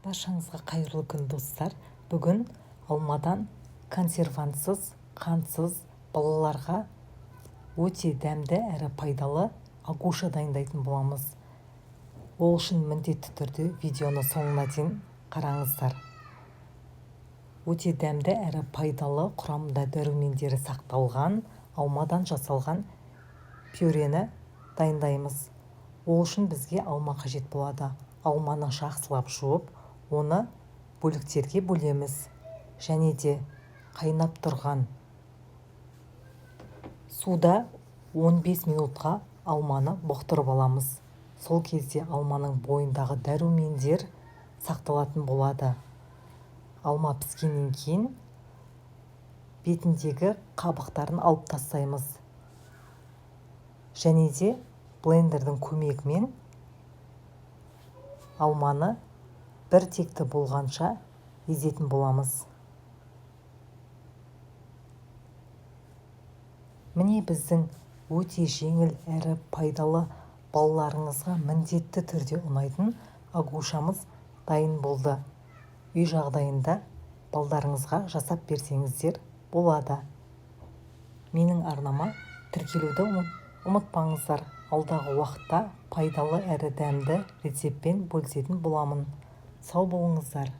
Баршаңызға қайырлы күн, достар. Бүгін алмадан консервантсыз, қантсыз балаларға өте дәмді әрі пайдалы агуша дайындайтын боламыз. Ол үшін міндетті түрде видеоны соңына дейін қараңыздар. Өте дәмді әрі пайдалы, құрамында дәрумендері сақталған алмадан жасалған пюрені дайындаймыз. Ол үшін бізге алма қажет болады. Алманы жақсылап жуып, оны бөліктерге бөлеміз. Және де қайнап тұрған суда 15 минутқа алманы бұқтырып аламыз. Сол кезде алманың бойындағы дәрумендер сақталатын болады. Алма піскеннен кейін бетіндегі қабықтарын алып тастаймыз. Және де блендердің көмегімен алманы бір текті болғанша езетін боламыз. Міне біздің өте жеңіл әрі пайдалы, балаларыңызға міндетті түрде ұнайтын агушамыз дайын болды. Үй жағдайында балаларыңызға жасап берсеңіздер болады. Менің арнама тіркелуді ұмытпаңыздар. Алдағы уақытта пайдалы әрі дәмді рецептпен бөлісетін боламын. Сау болыңыздар.